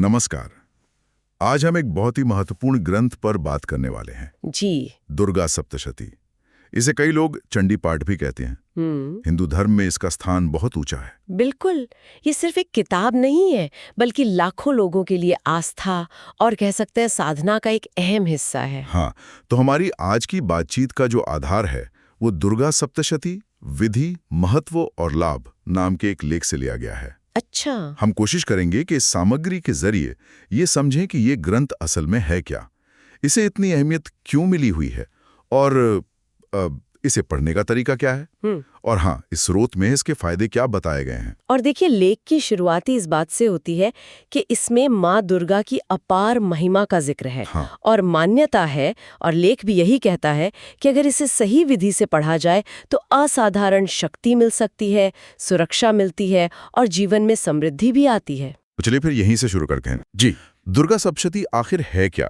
नमस्कार। आज हम एक बहुत ही महत्वपूर्ण ग्रंथ पर बात करने वाले हैं। जी। दुर्गा सप्तशती। इसे कई लोग चंडी पाठ भी कहते हैं। हिंदू धर्म में इसका स्थान बहुत ऊंचा है। बिल्कुल। ये सिर्फ एक किताब नहीं है, बल्कि लाखों लोगों के लिए आस्था और कह सकते हैं साधना का एक अहम हिस्सा है। हाँ, तो हमारी आज की बातचीत का जो आधार है वो दुर्गा सप्तशती विधि, महत्व और लाभ नाम के एक लेख से लिया गया है। अच्छा। हम कोशिश करेंगे कि इस सामग्री के जरिए ये समझें कि ये ग्रंथ असल में है क्या, इसे इतनी अहमियत क्यों मिली हुई है और इसे पढ़ने का तरीका क्या है, और हाँ, इस स्रोत में इसके फायदे क्या बताए गए हैं। और देखिए, लेख की शुरुआती इस बात से होती है कि इसमें माँ दुर्गा की अपार महिमा का जिक्र है। हाँ। और मान्यता है, और लेख भी यही कहता है कि अगर इसे सही विधि से पढ़ा जाए तो असाधारण शक्ति मिल सकती है, सुरक्षा मिलती है और जीवन में समृद्धि भी आती है। तो चलिए फिर यहीं से शुरू करते हैं। जी, दुर्गा सप्तशती आखिर है क्या?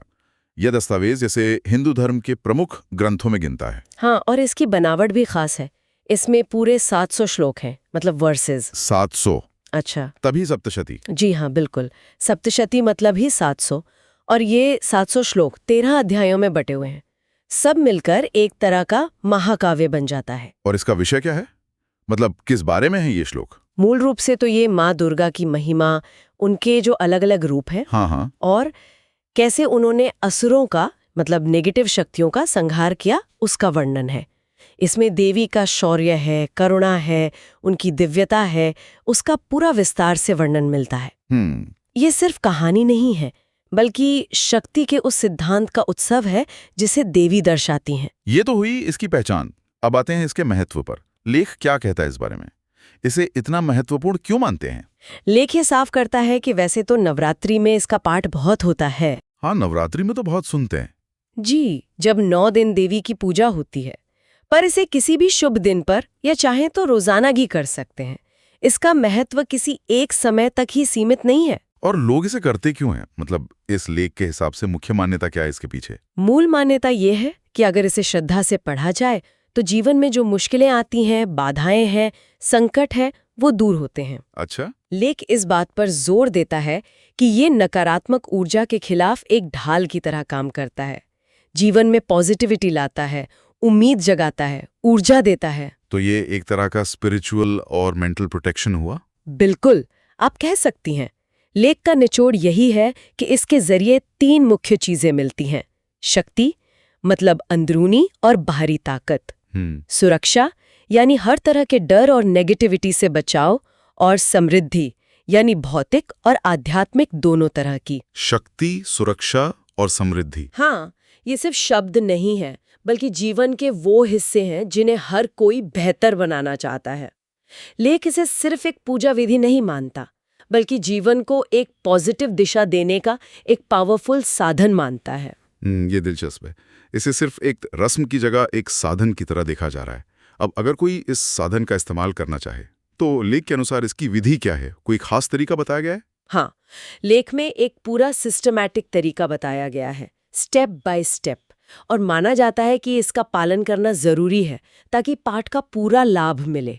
यह दस्तावेज जैसे हिंदू धर्म के प्रमुख ग्रंथों में गिनता है। हाँ, और इसकी बनावट भी खास है। इसमें पूरे 700 श्लोक हैं, मतलब वर्सेस। 700? अच्छा। तभी सप्तशती? जी हाँ, बिल्कुल। सप्तशती मतलब ही 700। और ये 700 श्लोक 13 अध्यायों में बटे हुए हैं। सब मिलकर एक तरह का महाकाव्य बन जाता है। और इसका विषय क्या है? मतलब किस बारे में है ये श्लोक? मूल रूप से तो ये माँ दुर्गा की महिमा, उनके जो अलग अलग रूप हैं, हाँ हाँ। और कैसे उन्होंने असुरों का, मतलब नेगेटिव शक्तियों का संहार किया, उसका वर्णन है। इसमें देवी का शौर्य है, करुणा है, उनकी दिव्यता है, उसका पूरा विस्तार से वर्णन मिलता है। ये सिर्फ कहानी नहीं है, बल्कि शक्ति के उस सिद्धांत का उत्सव है जिसे देवी दर्शाती हैं। ये तो हुई इसकी पहचान। अब आते हैं इसके महत्व पर। लेख क्या कहता है इस बारे में? इसे इतना महत्वपूर्ण क्यों मानते हैं? लेख ये साफ करता है कि वैसे तो नवरात्रि में इसका पाठ बहुत होता है। हाँ, नवरात्रि में तो बहुत सुनते हैं। जी, जब 9 दिन देवी की पूजा होती है। पर इसे किसी भी शुभ दिन पर या चाहे तो रोजाना भी कर सकते हैं। इसका महत्व किसी एक समय तक ही सीमित नहीं है। और लोग इसे करते क्यों हैं? मतलब इस लेख के हिसाब से मुख्य मान्यता क्या है इसके पीछे? मूल मान्यता ये है कि अगर इसे श्रद्धा से पढ़ा जाए तो जीवन में जो मुश्किलें आती हैं, बाधाएं हैं, संकट है, वो दूर होते हैं। अच्छा। लेख इस बात पर जोर देता है कि ये नकारात्मक ऊर्जा के खिलाफ एक ढाल की तरह काम करता है, जीवन में पॉजिटिविटी लाता है, उम्मीद जगाता है, ऊर्जा देता है। तो ये एक तरह का स्पिरिचुअल और मेंटल प्रोटेक्शन हुआ? बिल्कुल, आप कह सकती हैं। लेख का निचोड़ यही है कि इसके जरिए 3 मुख्य चीजें मिलती हैं। शक्ति, मतलब अंदरूनी और बाहरी ताकत। सुरक्षा, यानी हर तरह के डर और नेगेटिविटी से बचाव। और समृद्धि, यानी भौतिक और आध्यात्मिक दोनों तरह की। शक्ति, सुरक्षा और समृद्धि। हाँ, ये सिर्फ शब्द नहीं है, बल्कि जीवन के वो हिस्से हैं जिन्हें हर कोई बेहतर बनाना चाहता है। लेख इसे सिर्फ एक पूजा विधि नहीं मानता, बल्कि जीवन को एक पॉजिटिव दिशा देने का एक पावरफुल साधन मानता है। ये दिलचस्प है। इसे सिर्फ एक रस्म की जगह एक साधन की तरह देखा जा रहा है। अब अगर कोई इस साधन का इस्तेमाल करना चाहे तो लेख के अनुसार इसकी विधि क्या है? कोई खास तरीका बताया गया है? हाँ, लेख में एक पूरा सिस्टमैटिक तरीका बताया गया है, स्टेप बाय स्टेप। और माना जाता है कि इसका पालन करना जरूरी है ताकि पाठ का पूरा लाभ मिले।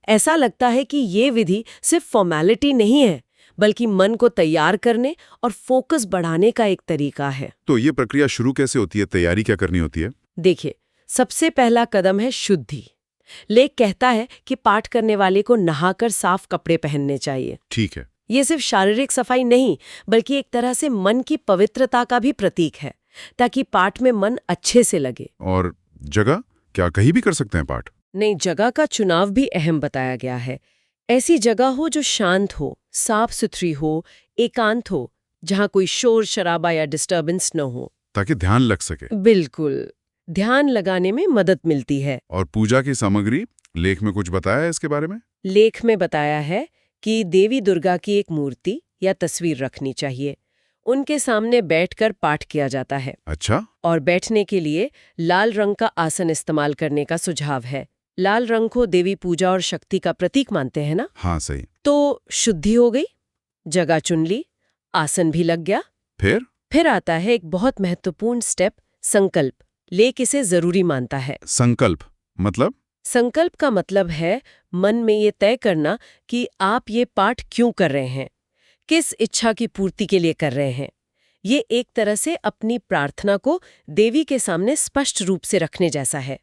ऐसा लगता है कि ये विधि सिर्फ फॉर्मेलिटी नहीं है, बल्कि मन को तैयार करने और फोकस बढ़ाने का एक तरीका है। तो ये प्रक्रिया शुरू कैसे होती है? तैयारी क्या करनी होती है? देखिए, सबसे पहला कदम है शुद्धि। लेख कहता है कि पाठ करने वाले को नहाकर साफ कपड़े पहनने चाहिए। ठीक है। ये सिर्फ शारीरिक सफाई नहीं, बल्कि एक तरह से मन की पवित्रता का भी प्रतीक है, ताकि पाठ में मन अच्छे से लगे। और जगह, क्या कहीं भी कर सकते हैं पाठ? नहीं, जगह का चुनाव भी अहम बताया गया है। ऐसी जगह हो जो शांत हो, साफ सुथरी हो, एकांत हो, जहाँ कोई शोर शराबा या डिस्टर्बेंस न हो, ताकि ध्यान लग सके। बिल्कुल, ध्यान लगाने में मदद मिलती है। और पूजा की सामग्री, लेख में कुछ बताया है इसके बारे में? लेख में बताया है कि देवी दुर्गा की एक मूर्ति या तस्वीर रखनी चाहिए। उनके सामने बैठकर पाठ किया जाता है। अच्छा। और बैठने के लिए लाल रंग का आसन इस्तेमाल करने का सुझाव है। लाल रंग को देवी पूजा और शक्ति का प्रतीक मानते हैं ना? हाँ, सही। तो शुद्धि हो गई, जगह चुन ली, आसन भी लग गया। फिर आता है एक बहुत महत्वपूर्ण स्टेप, संकल्प। लेख इसे जरूरी मानता है। संकल्प मतलब? संकल्प का मतलब है मन में ये तय करना कि आप ये पाठ क्यों कर रहे हैं, किस इच्छा की पूर्ति के लिए कर रहे हैं। ये एक तरह से अपनी प्रार्थना को देवी के सामने स्पष्ट रूप से रखने जैसा है।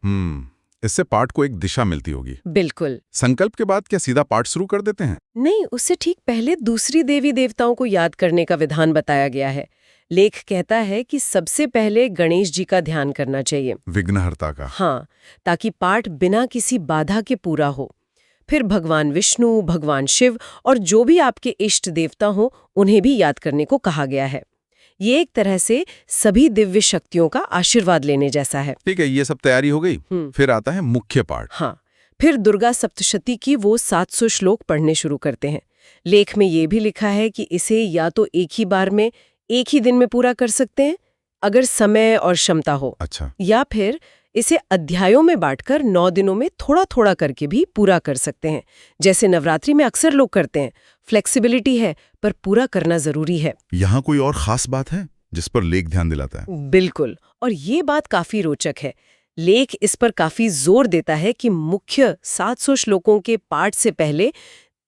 इससे पाठ को एक दिशा मिलती होगी। बिल्कुल। संकल्प के बाद क्या सीधा पाठ शुरू कर देते हैं? नहीं, उससे ठीक पहले दूसरी देवी देवताओं को याद करने का विधान बताया गया है। लेख कहता है कि सबसे पहले गणेश जी का ध्यान करना चाहिए, विघ्नहर्ता का। हाँ, ताकि पाठ बिना किसी बाधा के पूरा हो। फिर भगवान विष्णु, भगवान शिव और जो भी आपके इष्ट देवता हो उन्हें भी याद करने को कहा गया है। ये एक तरह से सभी दिव्य शक्तियों का आशीर्वाद लेने जैसा है। ठीक है, ये सब तैयारी हो गई। फिर आता है मुख्य पाठ। हाँ, फिर दुर्गा सप्तशती की वो 700 श्लोक पढ़ने शुरू करते हैं। लेख में ये भी लिखा है कि इसे या तो एक ही बार में, एक ही दिन में पूरा कर सकते हैं अगर समय और क्षमता हो। अच्छा। या फिर इसे अध्यायों में बांटकर 9 दिनों में थोड़ा थोड़ा करके भी पूरा कर सकते हैं, जैसे नवरात्रि में अक्सर लोग करते हैं। फ्लेक्सिबिलिटी है, पर पूरा करना जरूरी है। यहाँ कोई और खास बात है जिस पर लेख ध्यान दिलाता है? बिल्कुल, और ये बात काफी रोचक है। लेख इस पर काफी जोर देता है कि मुख्य 700 श्लोकों के पाठ से पहले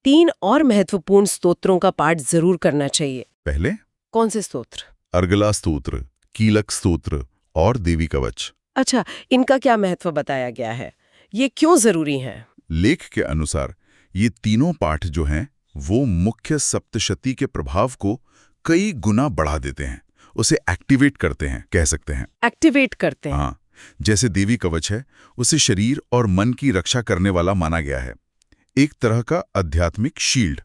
3 और महत्वपूर्ण स्तोत्रों का पाठ जरूर करना चाहिए। पहले कौन से स्तोत्र? अर्गला स्तोत्र, कीलक स्तोत्र और देवी कवच। अच्छा, इनका क्या महत्व बताया गया है? ये क्यों जरूरी है? लेख के अनुसार ये तीनों पाठ जो हैं वो मुख्य सप्तशती के प्रभाव को कई गुना बढ़ा देते हैं, उसे एक्टिवेट करते हैं, कह सकते हैं। एक्टिवेट करते हैं। हाँ, जैसे देवी कवच है, उसे शरीर और मन की रक्षा करने वाला माना गया है, एक तरह का आध्यात्मिक शील्ड।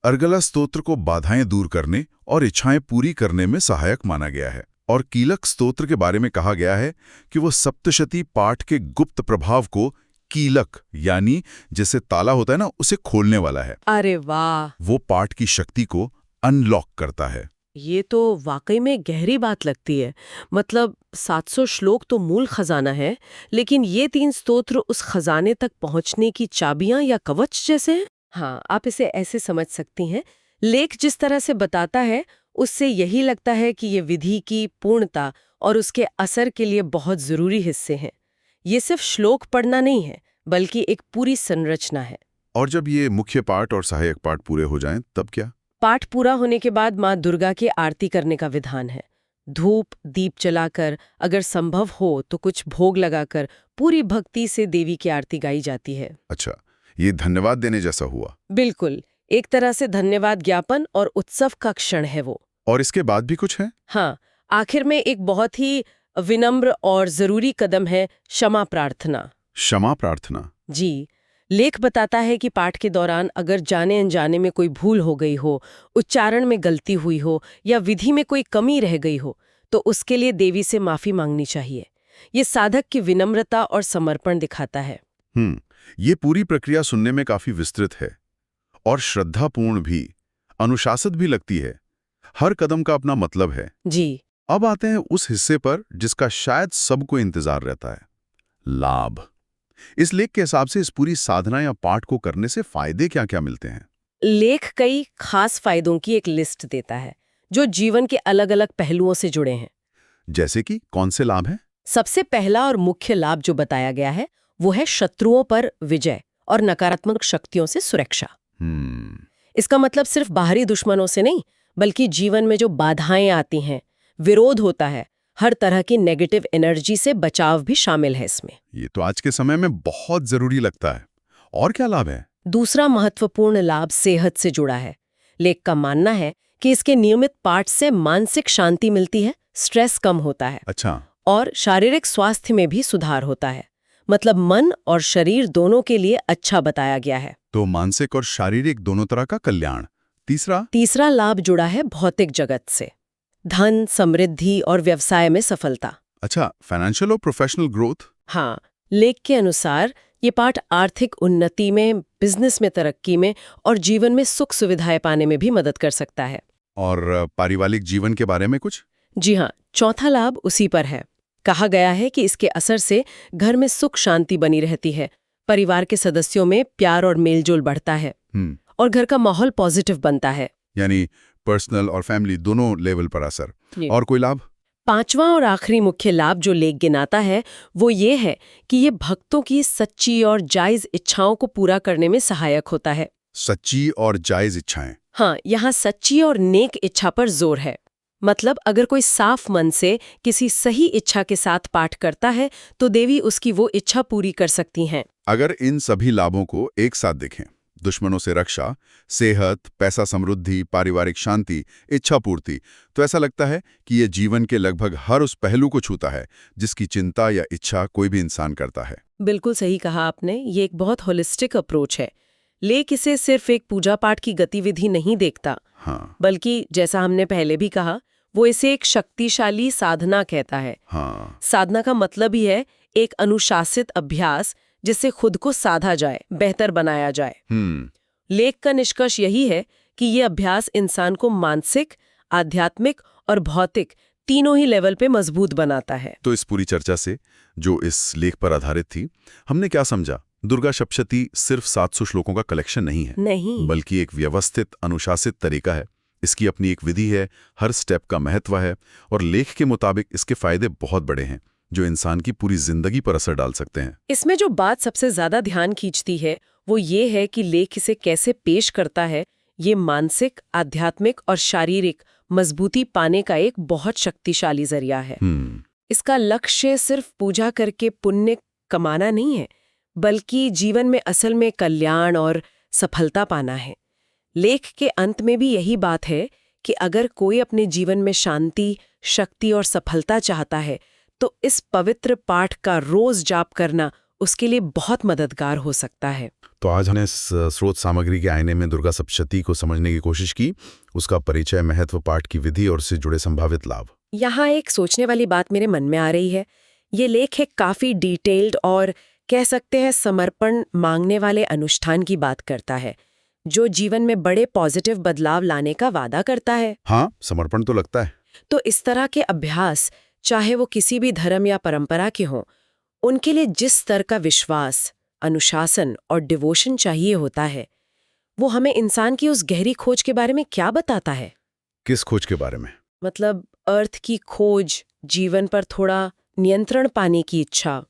अर्गला स्तोत्र को बाधाएं दूर करने और इच्छाएं पूरी करने में सहायक माना गया है। और कीलक स्तोत्र के बारे में कहा गया है कि वो सप्तशती पाठ के गुप्त प्रभाव को कीलक यानी जैसे ताला होता है ना, उसे खोलने वाला है। अरे वाह! वो पाठ की शक्ति को अनलॉक करता है। ये तो वाकई में गहरी बात लगती है। मतलब 700 श्लोक तो मूल खजाना है, लेकिन ये 3 स्तोत्र उस खजाने तक पहुंचने की चाबियां या कवच जैसे हैं। हाँ, आप इसे ऐसे समझ सकती हैं। लेख जिस तरह से बताता है उससे यही लगता है कि ये विधि की पूर्णता और उसके असर के लिए बहुत जरूरी हिस्से हैं। ये सिर्फ श्लोक पढ़ना नहीं है, बल्कि एक पूरी संरचना है। और जब ये मुख्य पाठ और सहायक पाठ पूरे हो जाएं, तब क्या? पाठ पूरा होने के बाद माँ दुर्गा की आरती करने का विधान है। धूप दीप जलाकर, अगर संभव हो तो कुछ भोग लगाकर पूरी भक्ति से देवी की आरती गाई जाती है। अच्छा, ये धन्यवाद देने जैसा हुआ। बिल्कुल, एक तरह से धन्यवाद ज्ञापन और उत्सव का क्षण है वो। और इसके बाद भी कुछ है? हाँ, आखिर में एक बहुत ही विनम्र और जरूरी कदम है क्षमा प्रार्थना। क्षमा प्रार्थना? जी, लेख बताता है कि पाठ के दौरान अगर जाने अनजाने में कोई भूल हो गई हो, उच्चारण में गलती हुई हो या विधि में कोई कमी रह गई हो, तो उसके लिए देवी से माफी मांगनी चाहिए। ये साधक की विनम्रता और समर्पण दिखाता है। ये पूरी प्रक्रिया सुनने में काफी विस्तृत है और श्रद्धापूर्ण भी, अनुशासित भी लगती है। हर कदम का अपना मतलब है। जी। अब आते हैं उस हिस्से पर जिसका शायद सबको इंतजार रहता है, लाभ। इस लेख के हिसाब से इस पूरी साधना या पाठ को करने से फायदे क्या-क्या मिलते हैं? लेख कई खास फायदों की एक लिस्ट देता है जो जीवन के अलग-अलग पहलुओं से जुड़े हैं। जैसे कि कौन से लाभ हैं? सबसे पहला और मुख्य लाभ जो बताया गया है वो है शत्रुओं पर विजय और नकारात्मक शक्तियों से सुरक्षा। इसका मतलब सिर्फ बाहरी दुश्मनों से नहीं, बल्कि जीवन में जो बाधाएं आती हैं, विरोध होता है, हर तरह की नेगेटिव एनर्जी से बचाव भी शामिल है इसमें। ये तो आज के समय में बहुत जरूरी लगता है। और क्या लाभ है? दूसरा महत्वपूर्ण लाभ सेहत से जुड़ा है। लेख का मानना है कि इसके नियमित पाठ से मानसिक शांति मिलती है, स्ट्रेस कम होता है। अच्छा। और शारीरिक स्वास्थ्य में भी सुधार होता है। मतलब मन और शरीर दोनों के लिए अच्छा बताया गया है। तो मानसिक और शारीरिक दोनों तरह का कल्याण। तीसरा लाभ जुड़ा है भौतिक जगत से। धन, समृद्धि और व्यवसाय में सफलता। अच्छा, फाइनेंशियल और प्रोफेशनल ग्रोथ। हाँ, लेख के अनुसार ये पाठ आर्थिक उन्नति में, बिजनेस में तरक्की में और जीवन में सुख सुविधाएं पाने में भी मदद कर सकता है। और पारिवारिक जीवन के बारे में कुछ? जी हाँ, चौथा लाभ उसी पर है। कहा गया है कि इसके असर से घर में सुख शांति बनी रहती है, परिवार के सदस्यों में प्यार और मेलजोल बढ़ता है और घर का माहौल पॉजिटिव बनता है। यानी पर्सनल और फैमिली दोनों लेवल पर असर। और कोई लाभ? पांचवा और आखिरी मुख्य लाभ जो लेख गिनाता है वो ये है कि ये भक्तों की सच्ची और जायज इच्छाओं को पूरा करने में सहायक होता है। सच्ची और जायज इच्छाएं। हाँ, यहाँ सच्ची और नेक इच्छा पर जोर है। मतलब अगर कोई साफ मन से किसी सही इच्छा के साथ पाठ करता है तो देवी उसकी वो इच्छा पूरी कर सकती हैं। अगर इन सभी लाभों को एक साथ देखें, दुश्मनों से रक्षा, सेहत, पैसा, समृद्धि, पारिवारिक शांति, इच्छा पूर्ति, तो ऐसा लगता है कि ये जीवन के लगभग हर उस पहलू को छूता है जिसकी चिंता या इच्छा कोई भी इंसान करता है। बिल्कुल सही कहा आपने, ये एक बहुत होलिस्टिक अप्रोच है। लेक इसे सिर्फ एक पूजा पाठ की गतिविधि नहीं देखता, हाँ, बल्कि जैसा हमने पहले भी कहा, वो इसे एक शक्तिशाली साधना कहता है। हाँ, साधना का मतलब ही है एक अनुशासित अभ्यास जिससे खुद को साधा जाए, बेहतर बनाया जाए। लेख का निष्कर्ष यही है कि ये अभ्यास इंसान को मानसिक, आध्यात्मिक और भौतिक तीनों ही लेवल पे मजबूत बनाता है। तो इस पूरी चर्चा से, जो इस लेख पर आधारित थी, हमने क्या समझा? दुर्गा सप्तशती सिर्फ 700 श्लोकों का कलेक्शन नहीं है, नहीं, बल्कि एक व्यवस्थित, अनुशासित तरीका है। इसकी अपनी एक विधि है, हर स्टेप का महत्व है, और लेख के मुताबिक इसके फायदे बहुत बड़े हैं जो इंसान की पूरी जिंदगी पर असर डाल सकते हैं। इसमें जो बात सबसे ज्यादा ध्यान खींचती है वो ये है कि लेख इसे कैसे पेश करता है। ये मानसिक, आध्यात्मिक और शारीरिक मजबूती पाने का एक बहुत शक्तिशाली जरिया है। इसका लक्ष्य सिर्फ पूजा करके पुण्य कमाना नहीं है, बल्कि जीवन में असल में कल्याण और सफलता पाना है। लेख के अंत में भी यही बात है कि अगर कोई अपने जीवन में शांति, शक्ति और सफलता चाहता है तो इस पवित्र पाठ का रोज जाप करना उसके लिए बहुत मददगार हो सकता है। तो आज हमने इस स्रोत सामग्री के आईने में दुर्गा सप्तशती को समझने की कोशिश की, उसका परिचय, महत्व, पाठ की विधि और उससे जुड़े संभावित लाभ। यहाँ एक सोचने वाली बात मेरे मन में आ रही है। ये लेख एक काफी डिटेल्ड और कह सकते हैं समर्पण मांगने वाले अनुष्ठान की बात करता है, जो जीवन में बड़े पॉजिटिव बदलाव लाने का वादा करता है। हाँ, समर्पण तो लगता है। तो इस तरह के अभ्यास, चाहे वो किसी भी धर्म या परंपरा के हों, उनके लिए जिस स्तर का विश्वास, अनुशासन और डिवोशन चाहिए होता है, वो हमें इंसान की उस गहरी खोज के बारे में क्या बताता है? किस खोज के बारे में? मतलब अर्थ की खोज, जीवन पर थोड़ा नियंत्रण पाने की इच्छा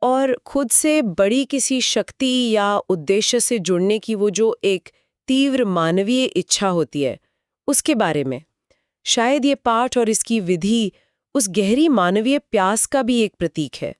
और खुद से बड़ी किसी शक्ति या उद्देश्य से जुड़ने की वो जो एक तीव्र मानवीय इच्छा होती है, उसके बारे में। शायद ये पाठ और इसकी विधि उस गहरी मानवीय प्यास का भी एक प्रतीक है।